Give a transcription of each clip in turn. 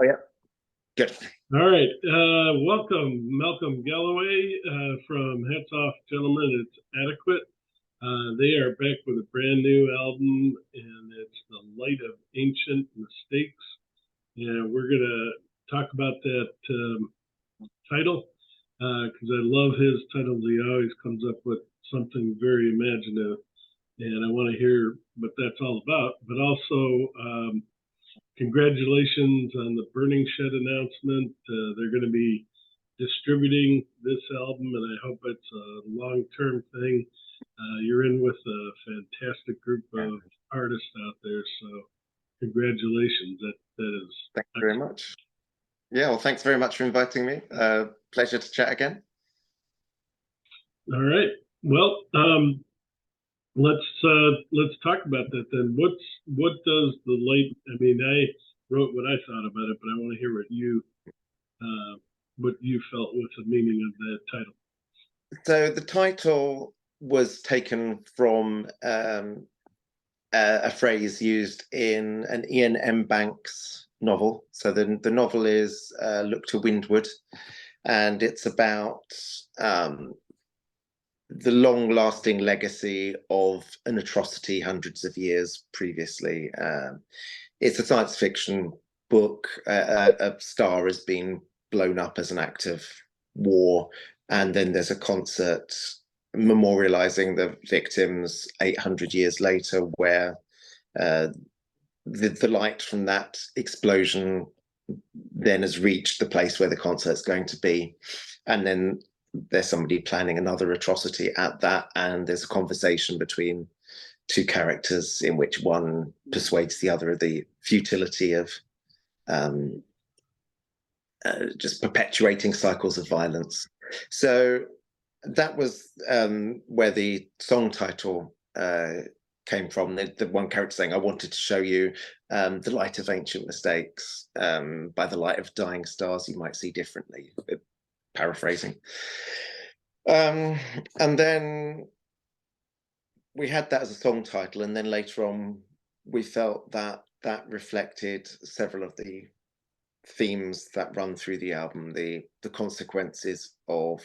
Oh, yeah. Good. All right. Welcome, Malcolm Galloway from Hats Off Gentlemen. It's Adequate. They are back with a brand new album, and it's The Light of Ancient Mistakes. And we're going to talk about that title because I love his titles. He always comes up with something very imaginative, and I want to hear what that's all about. But also, congratulations on the Burning Shed announcement. They're going to be distributing this album, and I hope it's a long-term thing. You're in with a fantastic group of artists out there, so congratulations. That is. Thank you very much. Yeah, well, thanks very much for inviting me. Pleasure to chat again. All right. Well, let's talk about that then. What does the light? I mean, I wrote what I thought about it, but I want to hear what you felt with the meaning of that title. So the title was taken from a phrase used in an Ian M. Banks novel. So the novel is Look to Windward, and it's about the long-lasting legacy of an atrocity hundreds of years previously. It's a science fiction book. A star has been blown up as an act of war, and then there's a concert memorializing the victims 800 years later, where the light from that explosion then has reached the place where the concert's going to be, and then there's somebody planning another atrocity at that, and there's a conversation between two characters in which one persuades the other of the futility of just perpetuating cycles of violence. So that was where the song title came from. The one character saying, "I wanted to show you the light of ancient mistakes. By the light of dying stars, you might see differently." Paraphrasing. And then we had that as a song title, and then later on we felt that that reflected several of the themes that run through the album, the consequences of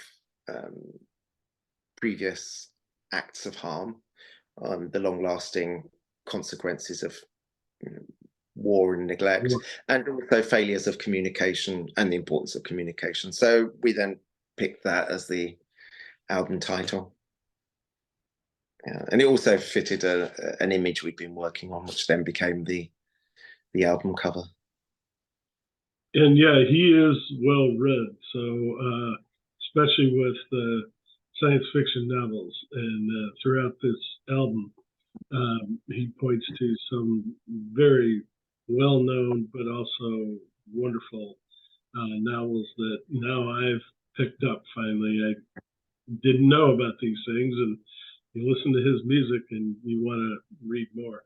previous acts of harm, the long-lasting consequences of war and neglect, and also failures of communication and the importance of communication. So we then picked that as the album title. Yeah, and it also fitted an image we'd been working on, which then became the album cover. And yeah, he is well read, so especially with the science fiction novels, and throughout this album, he points to some very well-known but also wonderful novels that now I've picked up finally. I didn't know about these things, and you listen to his music and you want to read more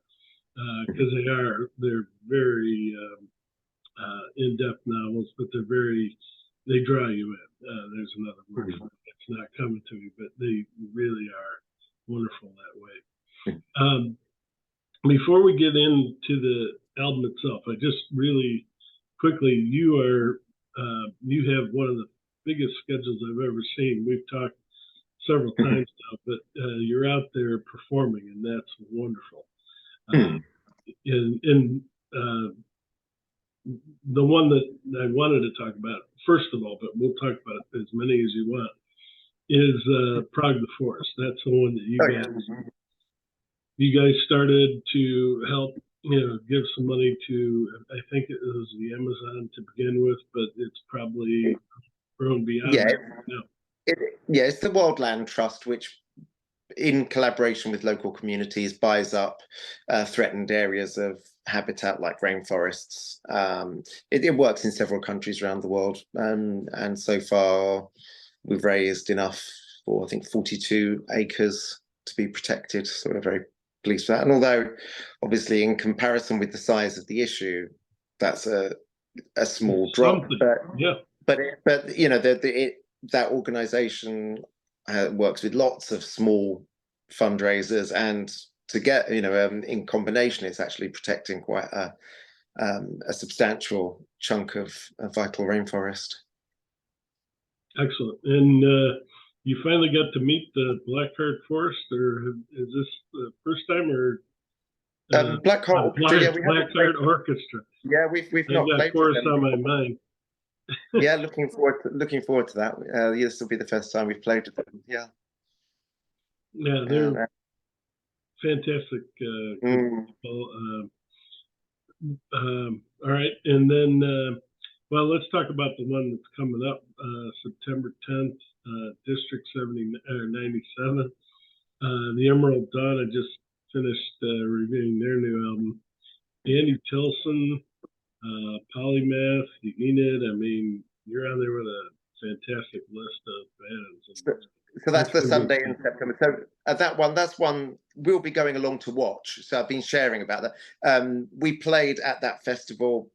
because they're very in-depth novels, but they draw you in. There's another word for it. It's not coming to me, but they really are wonderful that way. Before we get into the album itself, I just really quickly, you have one of the biggest schedules I've ever seen. We've talked several times now, but you're out there performing, and that's wonderful. And the one that I wanted to talk about, first of all, but we'll talk about as many as you want, is Prague the Forest. That's the one that you guys started to help, give some money to. I think it was the Amazon to begin with, but it's probably grown beyond that now. It's the Wildland Trust, which, in collaboration with local communities, buys up threatened areas of habitat like rainforests. It works in several countries around the world, and so far we've raised enough for, I think, 42 acres to be protected. So we're very pleased with that. And although, obviously, in comparison with the size of the issue, that's a small drop. But that organization works with lots of small fundraisers, and to get in combination, it's actually protecting quite a substantial chunk of vital rainforest. Excellent. And you finally got to meet the Blackheart Forest, or is this the first time, or Blackheart Orchestra, yeah, we haven't played. Blackheart Orchestra? Yeah, we've I've not got played with forest them. on my mind. Yeah, looking forward to that. This will be the first time we've played with them. Yeah. Yeah, they're fantastic people. All right, and then well, let's talk about the one that's coming up, September 10th, District 97. The Emerald Dawn. I just finished reviewing their new album. Andy Tilson, Polymath, the Enid. I mean, you're on there with a fantastic list of bands. So that's the Sunday in September. So that's one we'll be going along to watch. So I've been sharing about that. We played at that festival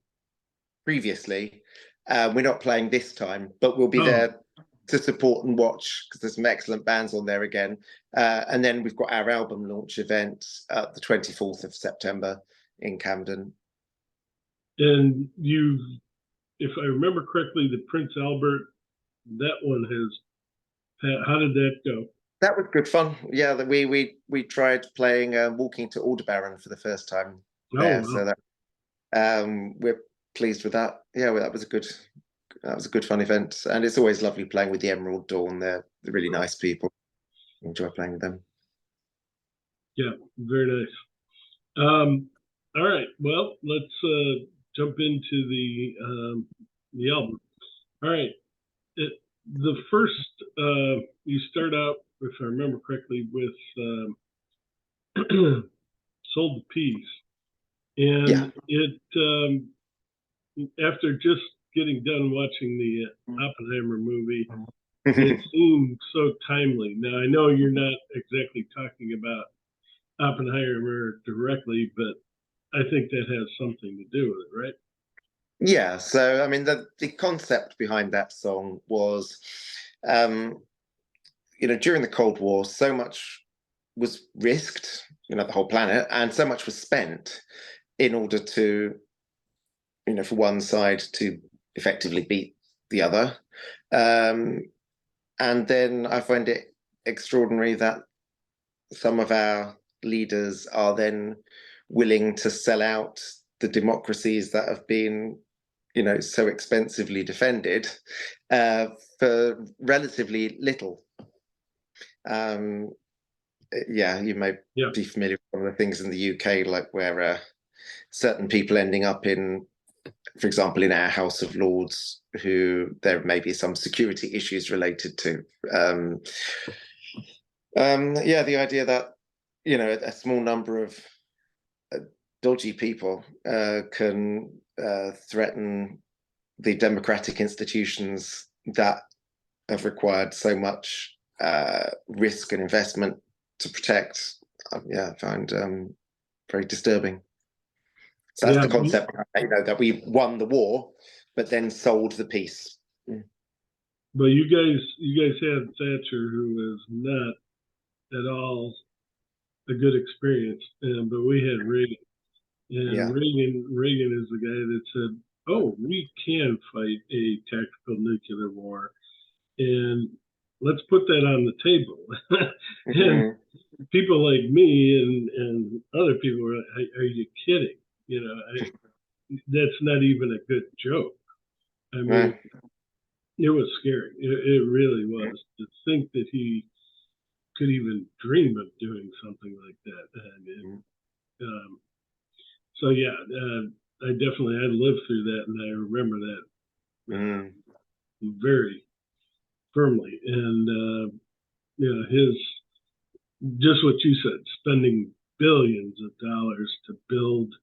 previously. We're not playing this time, but we'll be there to support and watch because there's some excellent bands on there again. And then we've got our album launch event the 24th of September in Camden. And if I remember correctly, the Prince Albert, that one has. How did that go? That was good fun. Yeah, that we tried playing Walking to Aldebaran for the first time there. Wow. So that we're pleased with that. Yeah, well, that was a good fun event, and it's always lovely playing with the Emerald Dawn. They're really nice people. Enjoy playing with them. Yeah, very nice. All right, well, let's jump into the album. All right, the first you start out, if I remember correctly, with Sold to Peace, and it after just getting done watching the Oppenheimer movie, it seemed so timely. Now I know you're not exactly talking about Oppenheimer directly, but I think that has something to do with it, right? Yeah, so I mean the concept behind that song was during the Cold War so much was risked, the whole planet, and so much was spent in order to for one side to effectively beat the other. And then I find it extraordinary that some of our leaders are then willing to sell out the democracies that have been so expensively defended for relatively little. You may be familiar with some of the things in the UK, like where certain people ending up in, for example, in our House of Lords, who there may be some security issues related to. The idea that a small number of dodgy people can threaten the democratic institutions that have required so much risk and investment to protect. I find very disturbing. So that's the concept, that we won the war, but then sold the peace. But you guys had Thatcher, who was not at all a good experience, but we had Reagan, and Reagan is the guy that said, "Oh, we can fight a tactical nuclear war, and let's put that on the table." And people like me and other people were like, "Are you kidding? That's not even a good joke." I mean, it was scary. It really was, to think that he could even dream of doing something like that. And so I lived through that, and I remember that very firmly. And his, just what you said, spending billions of dollars to build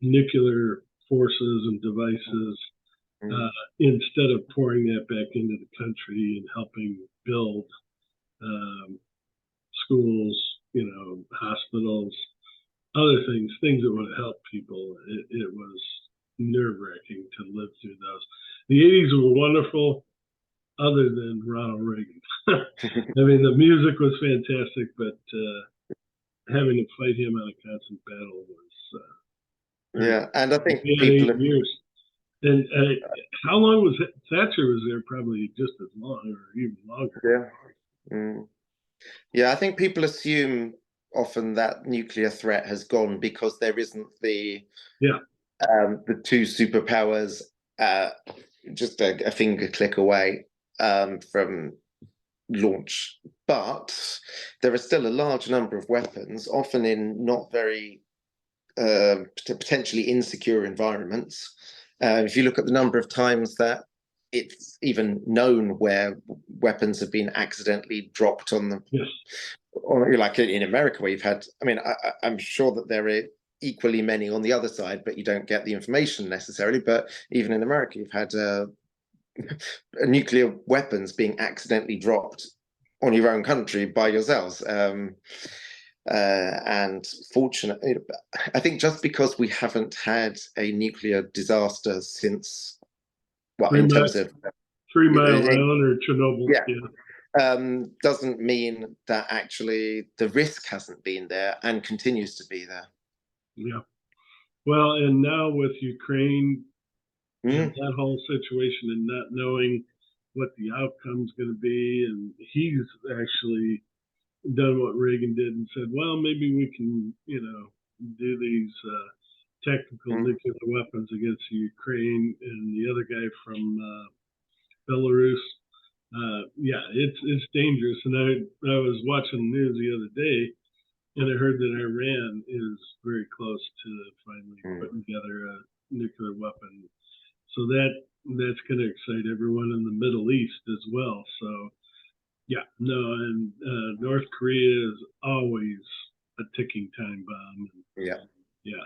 nuclear forces and devices, instead of pouring that back into the country and helping build schools, hospitals, other things that would have helped people. It was nerve-wracking to live through those. The 80s were wonderful, other than Ronald Reagan. I mean, the music was fantastic, but having to fight him on a constant battle Yeah, and I think He had people 8 years. And how long was it? Thatcher was there? Probably just as long, or even longer. yeah. Mm. Yeah, I think people assume often that nuclear threat has gone because there isn't Yeah, the two superpowers uh, just a finger click away from launch. But there are still a large number of weapons, often in not very potentially insecure environments. If you look at the number of times that it's even known where weapons have been accidentally dropped on the, yes, or like in America, where you've had, I mean, I'm sure that there are equally many on the other side, but you don't get the information necessarily. But even in America, you've had nuclear weapons being accidentally dropped on your own country by yourselves. And fortunately, I think just because we haven't had a nuclear disaster since, well, Three in Mile, terms of, 3 Mile Island or Chernobyl. yeah, Yeah, doesn't mean that actually the risk hasn't been there and continues to be there. yeah. Well, and now with Ukraine and Mm, that whole situation, and not knowing what the outcome's going to be, and he's actually done what Reagan did and said, well, maybe we can, do these tactical mm, nuclear weapons against Ukraine, and the other guy from Belarus. Yeah, it's dangerous. And I was watching the news the other day, and I heard that Iran is very close to finally mm, putting together a nuclear weapon. So that's going to excite everyone in the Middle East as well. So yeah, no, and North Korea is always a ticking time bomb. yeah. Yeah,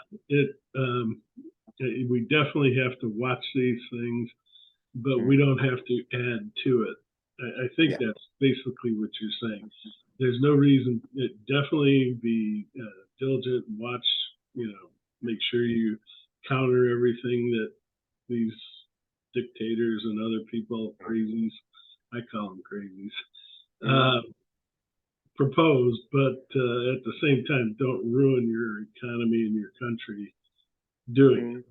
we definitely have to watch these things, but we Mm, don't have to add to it. I think yeah. that's basically what you're saying. There's no reason. Definitely be diligent, watch. Make sure you counter everything that these dictators and other people, crazies, I call them crazies, Mm, propose, but at the same time, don't ruin your economy and your country doing it. mm.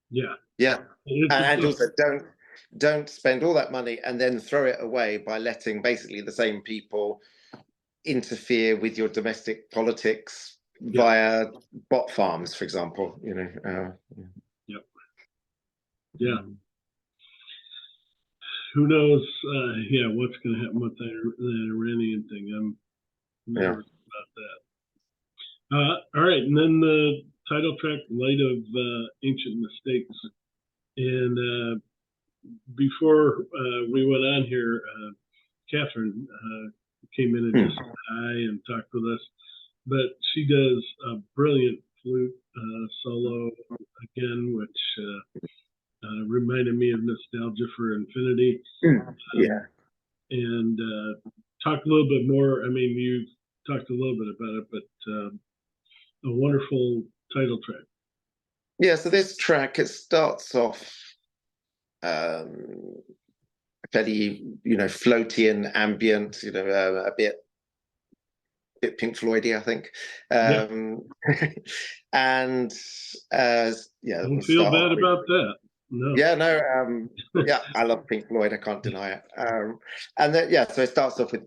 Yeah, Yeah, it's a and tough. also don't spend all that money and then throw it away by letting basically the same people interfere with your domestic politics Yeah, via bot farms, for example. yeah, yeah. Who knows? Yeah, what's going to happen with the Iranian thing? I'm not yeah. worried about that. All right, and then the title track, "Light of Ancient Mistakes," and before we went on here, Catherine came in and just said hi and talked with us. But she does a brilliant flute solo again, which reminded me of Nostalgia for Infinity. Yeah. And talk a little bit more. I mean, you talked a little bit about it, but a wonderful title track. Yeah, so this track, it starts off um fairly, floaty and ambient, a bit Pink Floydy, I think. Yeah, And yeah, don't we'll feel start off bad with, about that. No. yeah, no, yeah, I love Pink Floyd. I can't deny it. And then, yeah, so it starts off with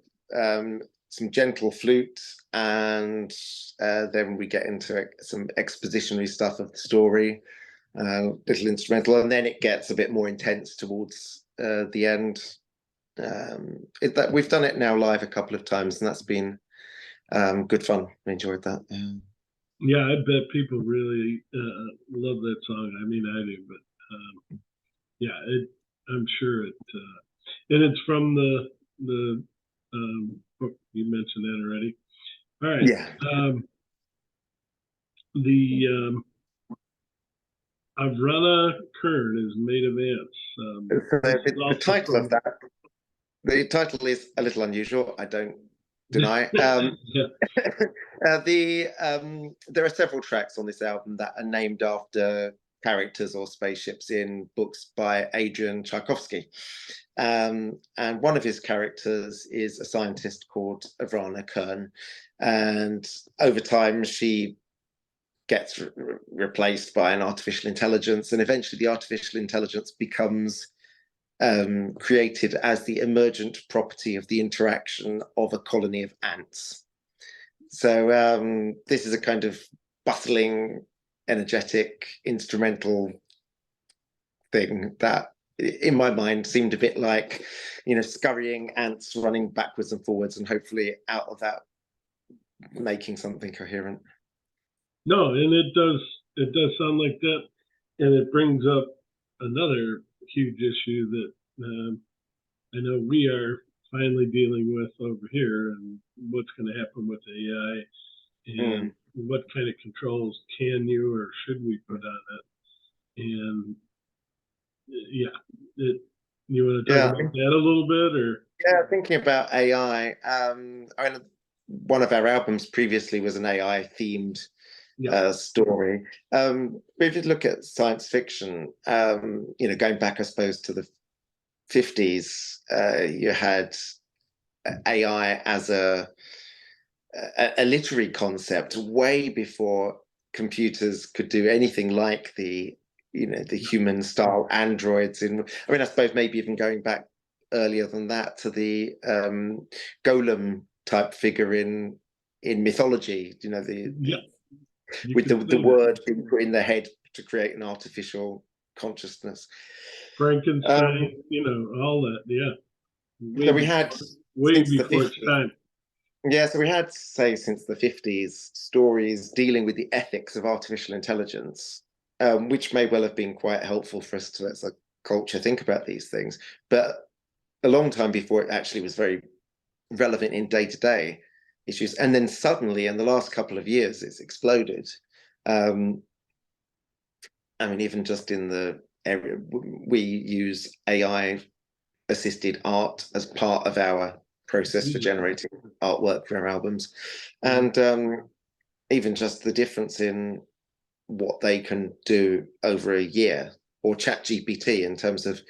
some gentle flute, and then we get into some expositionary stuff of the story, little instrumental, and then it gets a bit more intense towards the end. That we've done it now live a couple of times, and that's been good fun. I enjoyed that. Yeah, I bet people really love that song. I mean, I do, but yeah, I'm sure it. And it's from the book, you mentioned that already. All right. Yeah. The Avrana Kern is made of ants. So This is the also title of from. that, the title is a little unusual. I don't deny. Yeah, There are several tracks on this album that are named after characters or spaceships in books by Adrian Tchaikovsky. And one of his characters is a scientist called Avrana Kern. And over time, she gets replaced by an artificial intelligence, and eventually the artificial intelligence becomes created as the emergent property of the interaction of a colony of ants. So this is a kind of bustling, energetic, instrumental thing that, in my mind, seemed a bit like, scurrying ants running backwards and forwards, and hopefully out of that making something coherent. No, and it does sound like that, and it brings up another huge issue that I know we are finally dealing with over here, and what's going to happen with AI, and what kind of controls can you or should we put on it, and you want to talk about that a little bit, or? Yeah, thinking about AI, I mean, one of our albums previously was an AI themed story. But if you look at science fiction, going back, I suppose, to the 50s, you had AI as a literary concept way before computers could do anything like the human style androids. I suppose maybe even going back earlier than that to the golem type figure in mythology, with the word being put in the head to create an artificial consciousness. Frankenstein, all that, So we had way before its time. Yeah, so we had, say, since the 50s, stories dealing with the ethics of artificial intelligence, which may well have been quite helpful for us to, as a culture, think about these things. But a long time before, it actually was very relevant in day-to-day issues. And then suddenly, in the last couple of years, it's exploded. Even just in the area, we use AI-assisted art as part of our process for generating artwork for our albums, and even just the difference in what they can do over a year, or ChatGPT in terms of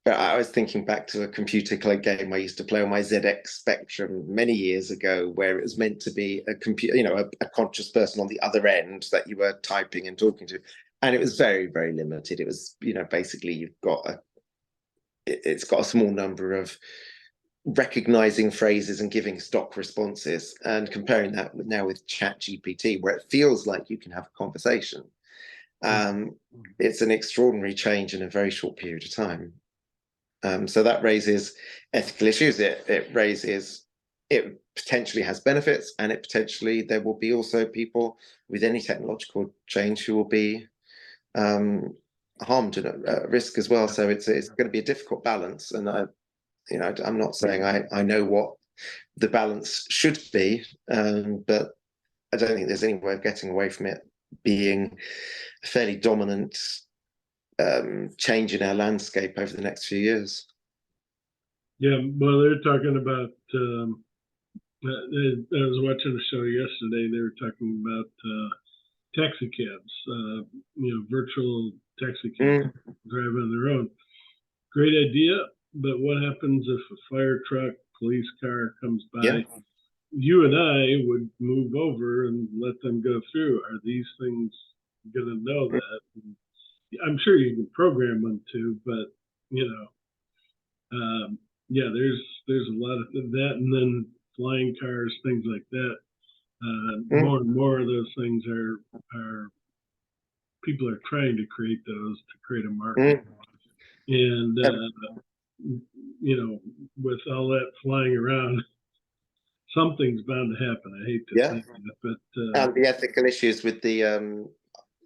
I was thinking back to a computer game I used to play on my ZX Spectrum many years ago, where it was meant to be a computer, a conscious person on the other end that you were typing and talking to, and it was very, very limited. It was, basically it's got a small number of recognizing phrases and giving stock responses, and comparing that now with ChatGPT, where it feels like you can have a conversation. It's an extraordinary change in a very short period of time. So that raises ethical issues. It potentially has benefits, and there will be also people with any technological change who will be harmed and at risk as well. So it's going to be a difficult balance, and I'm not saying I know what the balance should be, but I don't think there's any way of getting away from it being a fairly dominant change in our landscape over the next few years. Yeah, well, they're talking about. I was watching a show yesterday. They were talking about taxi cabs. Virtual taxi cabs drive on their own. Great idea, but what happens if a fire truck, police car comes by? Yeah. You and I would move over and let them go through. Are these things going to know that? And I'm sure you can program them to, but there's a lot of that, and then flying cars, things like that. More and more of those things are people are trying to create those to create a market, and with all that flying around, something's bound to happen. I hate to think it, but and the ethical issues with the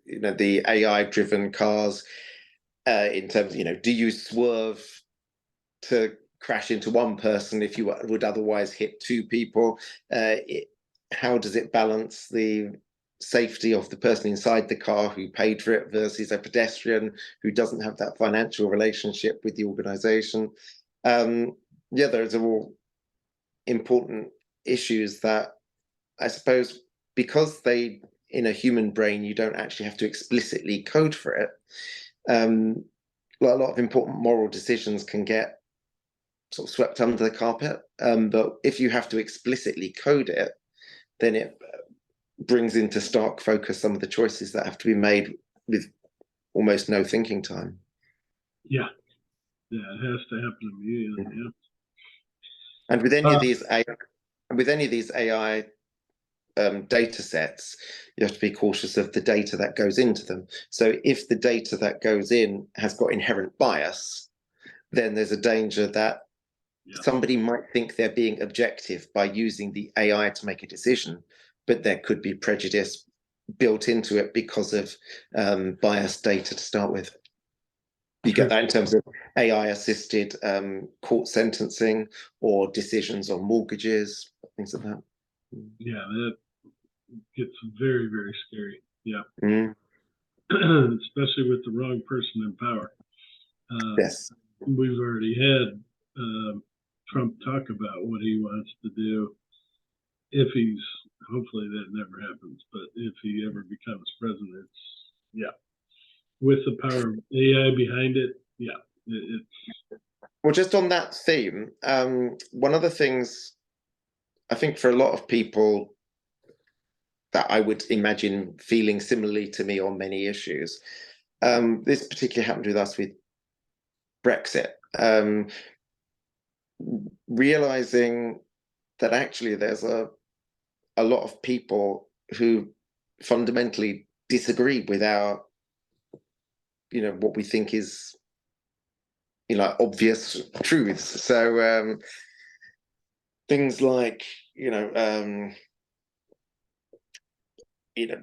the AI-driven cars, in terms of, do you swerve to crash into one person if you would otherwise hit two people? How does it balance the safety of the person inside the car who paid for it versus a pedestrian who doesn't have that financial relationship with the organization? Those are all important issues that, I suppose, because in a human brain, you don't actually have to explicitly code for it. A lot of important moral decisions can get sort of swept under the carpet. But if you have to explicitly code it, then brings into stark focus some of the choices that have to be made with almost no thinking time. Yeah, yeah, it has to happen immediately. Yeah. And with any of these AI data sets, you have to be cautious of the data that goes into them. So if the data that goes in has got inherent bias, then there's a danger that somebody might think they're being objective by using the AI to make a decision, but there could be prejudice built into it because of biased data to start with. You get that in terms of AI-assisted court sentencing or decisions on mortgages, things like that. Yeah, that gets very, very scary. Yeah. Especially with the wrong person in power. Yes. We've already had Trump talk about what he wants to do if he's, hopefully that never happens, but if he ever becomes president, with the power of AI behind it, it's. Well, just on that theme, one of the things I think for a lot of people that I would imagine feeling similarly to me on many issues, this particularly happened with us with Brexit, realizing that actually there's a lot of people who fundamentally disagree with our, what we think is, obvious truths. So things like,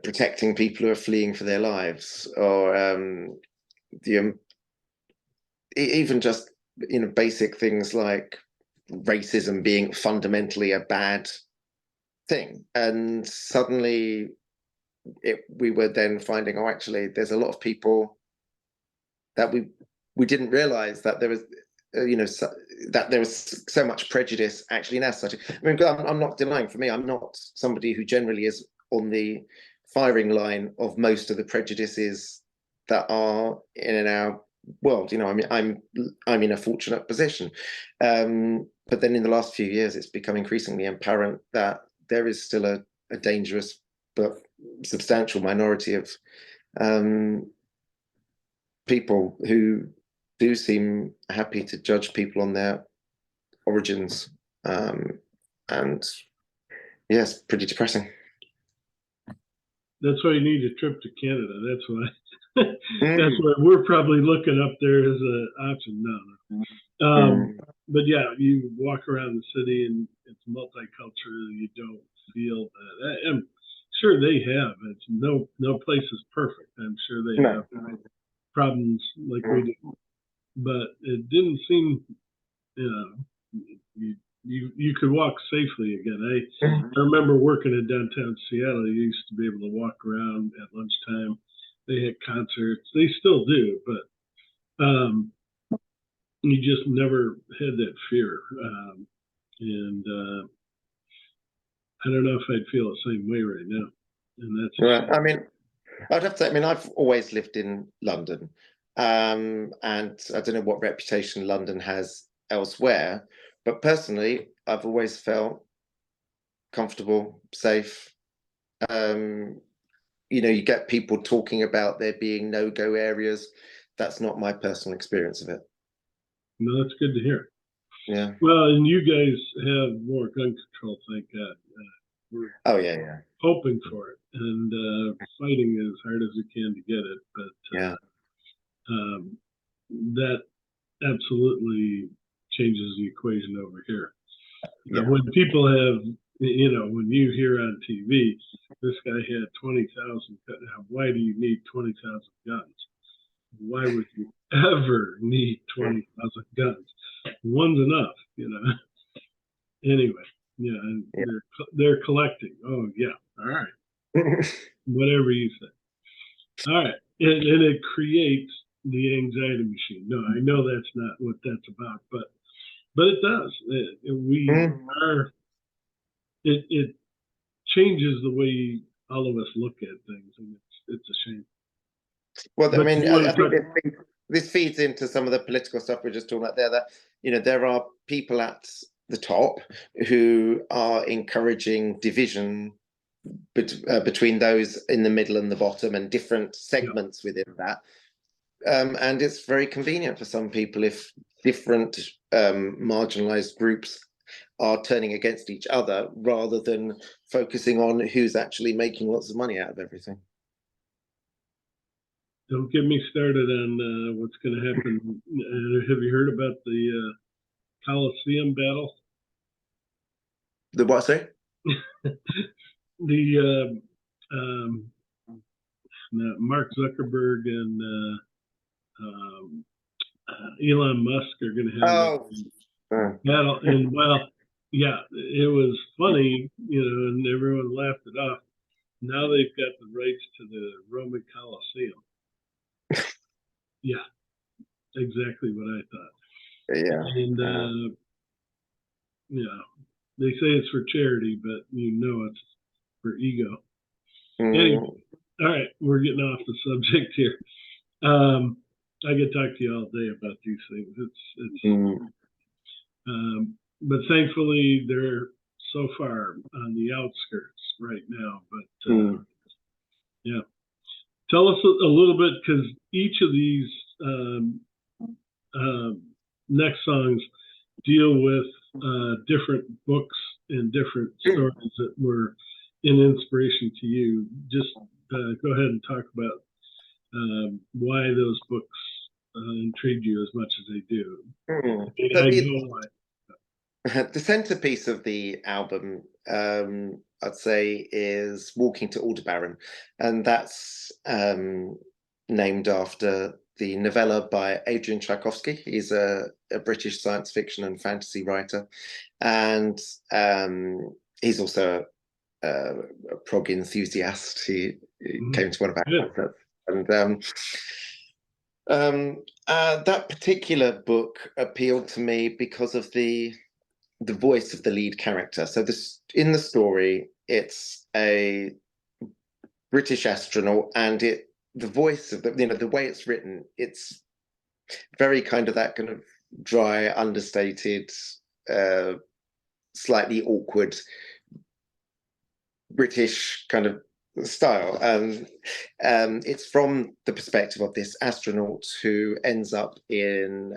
protecting people who are fleeing for their lives, or even just basic things like racism being fundamentally a bad thing. And suddenly we were then finding, actually there's a lot of people that we didn't realize that there was that there was so much prejudice actually in our society. I mean, I'm not denying, for me, I'm not somebody who generally is on the firing line of most of the prejudices that are in our world. I mean, I'm in a fortunate position, but then in the last few years, it's become increasingly apparent that there is still a dangerous but substantial minority of people who do seem happy to judge people on their origins, and yes, pretty depressing. That's why you need a trip to Canada. That's why. That's why we're probably looking up there as an option. No. But yeah, you walk around the city and it's multicultural. You don't feel that. I'm sure they have. It's no place is perfect. I'm sure they have problems like we do, but it didn't seem. You could walk safely again. I remember working in downtown Seattle. You used to be able to walk around at lunchtime. They had concerts. They still do, but you just never had that fear. And I don't know if I'd feel the same way right now. And that's right. I mean, I'd have to say, I mean, I've always lived in London, and I don't know what reputation London has elsewhere, but personally, I've always felt comfortable, safe. You get people talking about there being no-go areas. That's not my personal experience of it. No, that's good to hear. Yeah. Well, and you guys have more gun control, thank God. We're yeah. Hoping for it and fighting as hard as we can to get it, but that absolutely changes the equation over here. When people have, when you hear on TV, this guy had 20,000. Why do you need 20,000 guns? Why would you ever need 20,000 guns? One's enough, Anyway, and they're collecting. Oh yeah, all right, whatever you say. All right, and it creates the anxiety machine. No, I know that's not what that's about, but it does. It changes the way all of us look at things, and it's a shame. Well, I mean, I think this feeds into some of the political stuff we're just talking about there. That there are people at the top who are encouraging division between those in the middle and the bottom, and different Yeah. segments within that. And it's very convenient for some people if different marginalized groups are turning against each other rather than focusing on who's actually making lots of money out of everything. Don't get me started on what's going to happen. Have you heard about the Coliseum battle? The what, sorry? The Mark Zuckerberg and Elon Musk are going to have a battle, and well, yeah, it was funny, and everyone laughed it off. Now they've got the rights to the Roman Coliseum. Yeah, exactly what I thought. Yeah. And yeah, they say it's for charity, but it's for ego. Anyway, all right, we're getting off the subject here. I could talk to you all day about these things. But thankfully they're so far on the outskirts right now. But yeah, tell us a little bit, because each of these next songs deal with different books and different stories that were an inspiration to you. Just go ahead and talk about why those books intrigue you as much as they do. I know why. The centerpiece of the album, I'd say, is Walking to Aldebaran, and that's named after the novella by Adrian Tchaikovsky. He's a British science fiction and fantasy writer, and he's also a prog enthusiast. He came to one of our concerts, and that particular book appealed to me because of the voice of the lead character. So in the story, it's a British astronaut, and the voice of the way it's written, it's very kind of that kind of dry, understated, slightly awkward British kind of style. It's from the perspective of this astronaut who ends up in